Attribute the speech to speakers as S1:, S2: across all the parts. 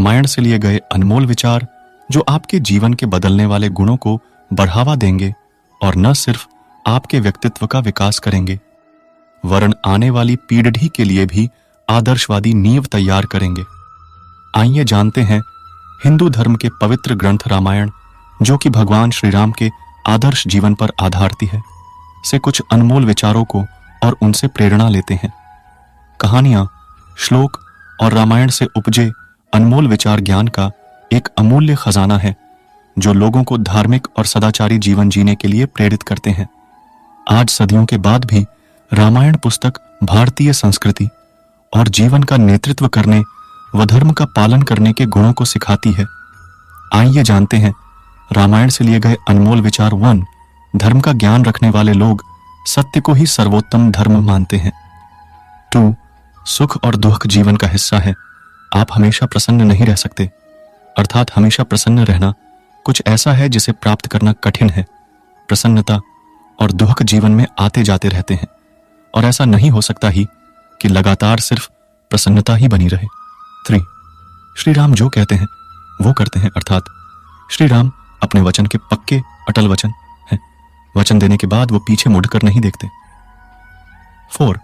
S1: रामायण से लिए गए अनमोल विचार जो आपके जीवन के बदलने वाले गुणों को बढ़ावा देंगे और न सिर्फ आपके व्यक्तित्व का विकास करेंगे वरन आने वाली पीढ़ी के लिए भी आदर्शवादी नींव तैयार करेंगे। आइए जानते हैं हिंदू धर्म के पवित्र ग्रंथ रामायण, जो कि भगवान श्री राम के आदर्श जीवन पर आधारित है, से कुछ अनमोल विचारों को और उनसे प्रेरणा लेते हैं। कहानियां, श्लोक और रामायण से उपजे अनमोल विचार ज्ञान का एक अमूल्य खजाना है जो लोगों को धार्मिक और सदाचारी जीवन जीने के लिए प्रेरित करते हैं। आज सदियों के बाद भी रामायण पुस्तक भारतीय संस्कृति और जीवन का नेतृत्व करने व धर्म का पालन करने के गुणों को सिखाती है। आइए जानते हैं रामायण से लिए गए अनमोल विचार 1। धर्म का ज्ञान रखने वाले लोग सत्य को ही सर्वोत्तम धर्म मानते हैं। 2। सुख और दुख जीवन का हिस्सा है। आप हमेशा प्रसन्न नहीं रह सकते, अर्थात हमेशा प्रसन्न रहना कुछ ऐसा है जिसे प्राप्त करना कठिन है। प्रसन्नता और दुख जीवन में आते जाते रहते हैं और ऐसा नहीं हो सकता ही कि लगातार सिर्फ प्रसन्नता ही बनी रहे। 3। श्री राम जो कहते हैं वो करते हैं, अर्थात श्री राम अपने वचन के पक्के अटल वचन हैं। वचन देने के बाद वो पीछे मुड़कर नहीं देखते। 4।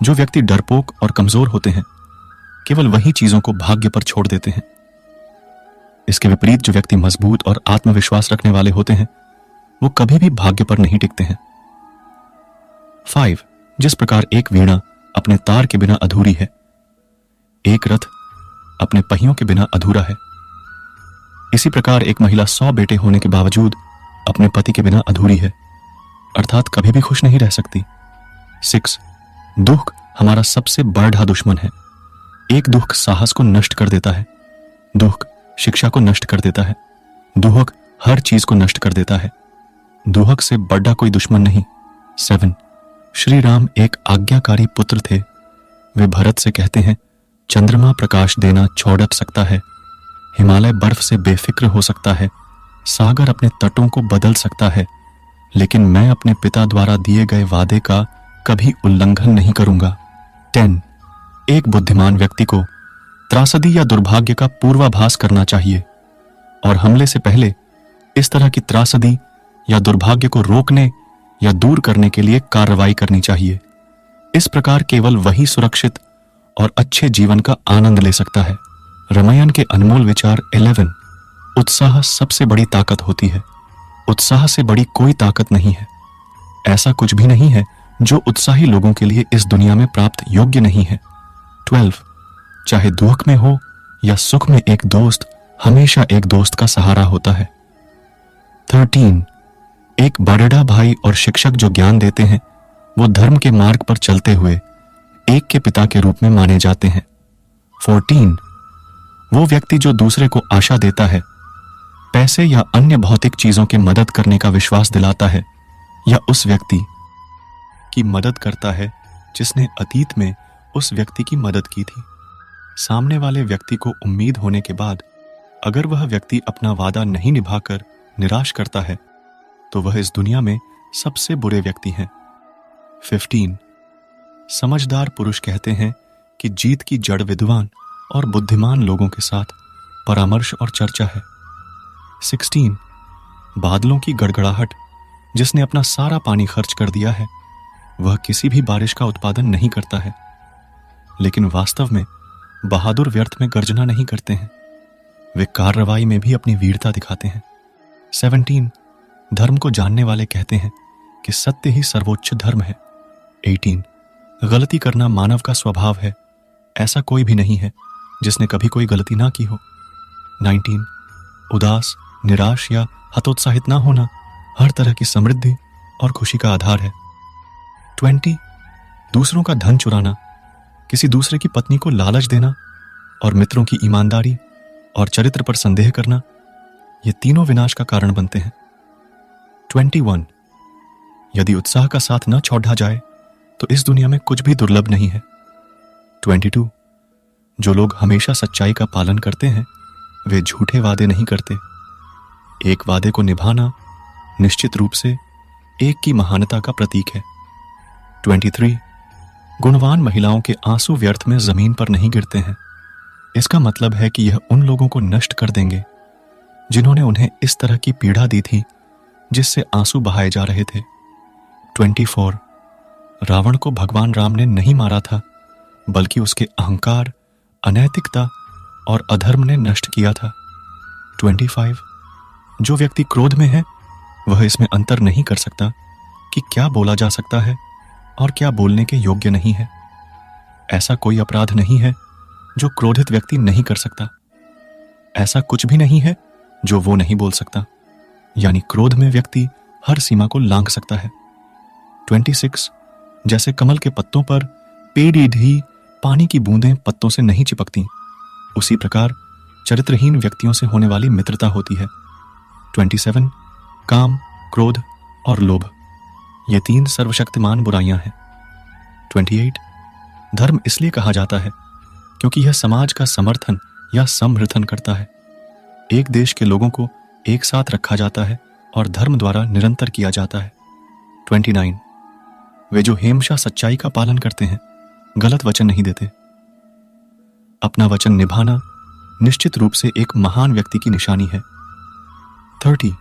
S1: जो व्यक्ति डरपोक और कमजोर होते हैं केवल वही चीजों को भाग्य पर छोड़ देते हैं। इसके विपरीत जो व्यक्ति मजबूत और आत्मविश्वास रखने वाले होते हैं वो कभी भी भाग्य पर नहीं टिकते हैं। 5। जिस प्रकार एक वीणा अपने तार के बिना अधूरी है, एक रथ अपने पहियों के बिना अधूरा है, इसी प्रकार एक महिला 100 बेटे होने के बावजूद अपने पति के बिना अधूरी है, अर्थात कभी भी खुश नहीं रह सकती। 6। दुख हमारा सबसे बड़ा दुश्मन है। एक दुख साहस को नष्ट कर देता है, दुख शिक्षा को नष्ट कर देता है, दुहक हर चीज को नष्ट कर देता है। दुहक से बड़ा कोई दुश्मन नहीं। 7। श्री राम एक आज्ञाकारी पुत्र थे। वे भरत से कहते हैं, चंद्रमा प्रकाश देना छोड़ सकता है, हिमालय बर्फ से बेफिक्र हो सकता है, सागर अपने तटों को बदल सकता है, लेकिन मैं अपने पिता द्वारा दिए गए वादे का कभी उल्लंघन नहीं करूंगा। 10। एक बुद्धिमान व्यक्ति को त्रासदी या दुर्भाग्य का पूर्वाभास करना चाहिए और हमले से पहले इस तरह की त्रासदी या दुर्भाग्य को रोकने या दूर करने के लिए कार्रवाई करनी चाहिए। इस प्रकार केवल वही सुरक्षित और अच्छे जीवन का आनंद ले सकता है। रामायण के अनमोल विचार 11। उत्साह सबसे बड़ी ताकत होती है। उत्साह से बड़ी कोई ताकत नहीं है। ऐसा कुछ भी नहीं है जो उत्साही लोगों के लिए इस दुनिया में प्राप्त योग्य नहीं है। 12। चाहे दुख में हो या सुख में, एक दोस्त हमेशा एक दोस्त का सहारा होता है। 13। एक बड़ा भाई और शिक्षक जो ज्ञान देते हैं वो धर्म के मार्ग पर चलते हुए एक के पिता के रूप में माने जाते हैं। 14। वो व्यक्ति जो दूसरे को आशा देता है, पैसे या अन्य भौतिक चीजों की मदद करने का विश्वास दिलाता है, या उस व्यक्ति की मदद करता है जिसने अतीत में उस व्यक्ति की मदद की थी। सामने वाले व्यक्ति को उम्मीद होने के बाद अगर वह व्यक्ति अपना वादा नहीं निभाकर निराश करता है तो वह इस दुनिया में सबसे बुरे व्यक्ति हैं। 15। समझदार पुरुष कहते हैं कि जीत की जड़ विद्वान और बुद्धिमान लोगों के साथ परामर्श और चर्चा है। 16। बादलों की गड़गड़ाहट जिसने अपना सारा पानी खर्च कर दिया है वह किसी भी बारिश का उत्पादन नहीं करता है, लेकिन वास्तव में बहादुर व्यर्थ में गर्जना नहीं करते हैं, वे कार्रवाई में भी अपनी वीरता दिखाते हैं। 17। धर्म को जानने वाले कहते हैं कि सत्य ही सर्वोच्च धर्म है। 18। गलती करना मानव का स्वभाव है, ऐसा कोई भी नहीं है जिसने कभी कोई गलती ना की हो। 19। उदास, निराश या हतोत्साहित ना होना हर तरह की समृद्धि और खुशी का आधार है। 20। दूसरों का धन चुराना, किसी दूसरे की पत्नी को लालच देना और मित्रों की ईमानदारी और चरित्र पर संदेह करना, ये तीनों विनाश का कारण बनते हैं। 21। यदि उत्साह का साथ न छोड़ा जाए तो इस दुनिया में कुछ भी दुर्लभ नहीं है। 22। जो लोग हमेशा सच्चाई का पालन करते हैं वे झूठे वादे नहीं करते। एक वादे को निभाना निश्चित रूप से एक की महानता का प्रतीक है। 23। गुणवान महिलाओं के आंसू व्यर्थ में जमीन पर नहीं गिरते हैं, इसका मतलब है कि यह उन लोगों को नष्ट कर देंगे जिन्होंने उन्हें इस तरह की पीड़ा दी थी जिससे आंसू बहाए जा रहे थे। 24 रावण को भगवान राम ने नहीं मारा था, बल्कि उसके अहंकार, अनैतिकता और अधर्म ने नष्ट किया था। 25 जो व्यक्ति क्रोध में है वह इसमें अंतर नहीं कर सकता कि क्या बोला जा सकता है और क्या बोलने के योग्य नहीं है। ऐसा कोई अपराध नहीं है जो क्रोधित व्यक्ति नहीं कर सकता। ऐसा कुछ भी नहीं है जो वो नहीं बोल सकता। यानी क्रोध में व्यक्ति हर सीमा को लांघ सकता है। 26 जैसे कमल के पत्तों पर पीढ़ी पानी की बूंदें पत्तों से नहीं चिपकती, उसी प्रकार चरित्रहीन व्यक्तियों से होने वाली मित्रता होती है। 27 काम, क्रोध और लोभ, ये 3 सर्वशक्तिमान बुराइयां हैं। 28 धर्म इसलिए कहा जाता है क्योंकि यह समाज का समर्थन या समर्थन करता है। एक देश के लोगों को एक साथ रखा जाता है और धर्म द्वारा निरंतर किया जाता है। 29 वे जो हमेशा सच्चाई का पालन करते हैं, गलत वचन नहीं देते। अपना वचन निभाना निश्चित रूप से एक महान व्यक्ति की निशानी है। 30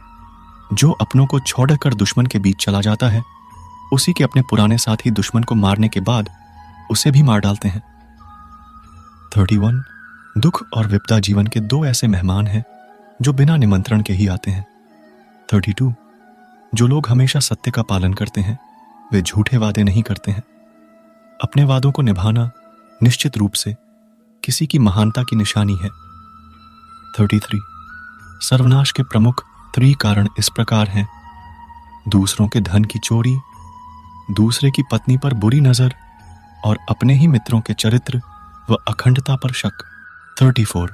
S1: जो अपनों को छोड़कर दुश्मन के बीच चला जाता है, उसी के अपने पुराने साथी दुश्मन को मारने के बाद उसे भी मार डालते हैं। 31 दुख और विपदा जीवन के 2 ऐसे मेहमान हैं जो बिना निमंत्रण के ही आते हैं। 32 जो लोग हमेशा सत्य का पालन करते हैं, वे झूठे वादे नहीं करते हैं। अपने वादों को निभाना निश्चित रूप से किसी की महानता की निशानी है। 33 सर्वनाश के प्रमुख 3 कारण इस प्रकार हैं: दूसरों के धन की चोरी, दूसरे की पत्नी पर बुरी नजर और अपने ही मित्रों के चरित्र व अखंडता पर शक। 34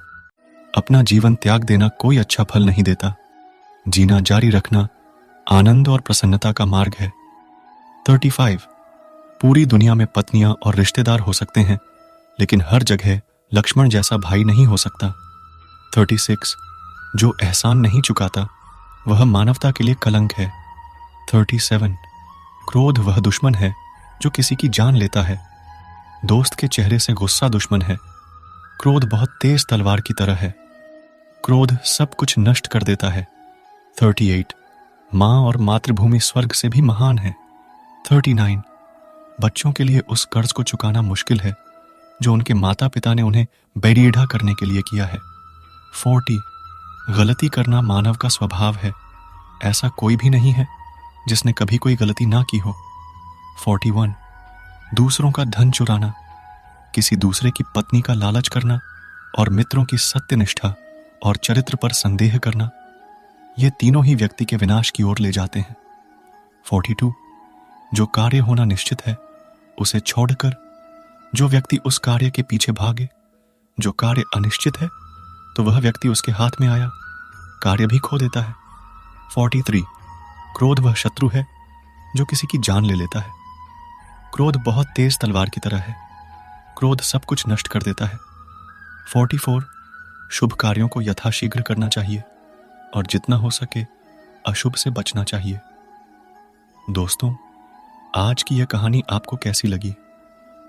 S1: अपना जीवन त्याग देना कोई अच्छा फल नहीं देता। जीना जारी रखना आनंद और प्रसन्नता का मार्ग है। 35 पूरी दुनिया में पत्नियां और रिश्तेदार हो सकते हैं, लेकिन हर जगह लक्ष्मण जैसा भाई नहीं हो सकता। 36 जो एहसान नहीं चुकाता वह मानवता के लिए कलंक है। 37 क्रोध वह दुश्मन है जो किसी की जान लेता है। दोस्त के चेहरे से गुस्सा दुश्मन है। क्रोध बहुत तेज तलवार की तरह है। क्रोध सब कुछ नष्ट कर देता है। 38 माँ और मातृभूमि स्वर्ग से भी महान है। 39 बच्चों के लिए उस कर्ज को चुकाना मुश्किल है जो उनके माता पिता ने उन्हें बेरीढ़ा करने के लिए किया है। 40 गलती करना मानव का स्वभाव है। ऐसा कोई भी नहीं है जिसने कभी कोई गलती ना की हो। 41 दूसरों का धन चुराना, किसी दूसरे की पत्नी का लालच करना और मित्रों की सत्यनिष्ठा और चरित्र पर संदेह करना, ये तीनों ही व्यक्ति के विनाश की ओर ले जाते हैं। 42 जो कार्य होना निश्चित है उसे छोड़कर जो व्यक्ति उस कार्य के पीछे भागे, जो कार्य अनिश्चित है तो वह व्यक्ति उसके हाथ में आया कार्य भी खो देता है। 43 क्रोध वह शत्रु है जो किसी की जान ले लेता है। क्रोध बहुत तेज तलवार की तरह है। क्रोध सब कुछ नष्ट कर देता है। 44 शुभ कार्यों को यथाशीघ्र करना चाहिए और जितना हो सके अशुभ से बचना चाहिए। दोस्तों, आज की यह कहानी आपको कैसी लगी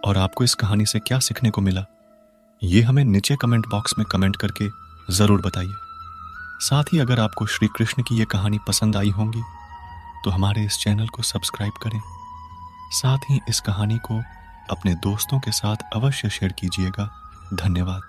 S1: और आपको इस कहानी से क्या सीखने को मिला, ये हमें नीचे कमेंट बॉक्स में कमेंट करके जरूर बताइए। साथ ही अगर आपको श्री कृष्ण की यह कहानी पसंद आई होंगी तो हमारे इस चैनल को सब्सक्राइब करें। साथ ही इस कहानी को अपने दोस्तों के साथ अवश्य शेयर कीजिएगा। धन्यवाद।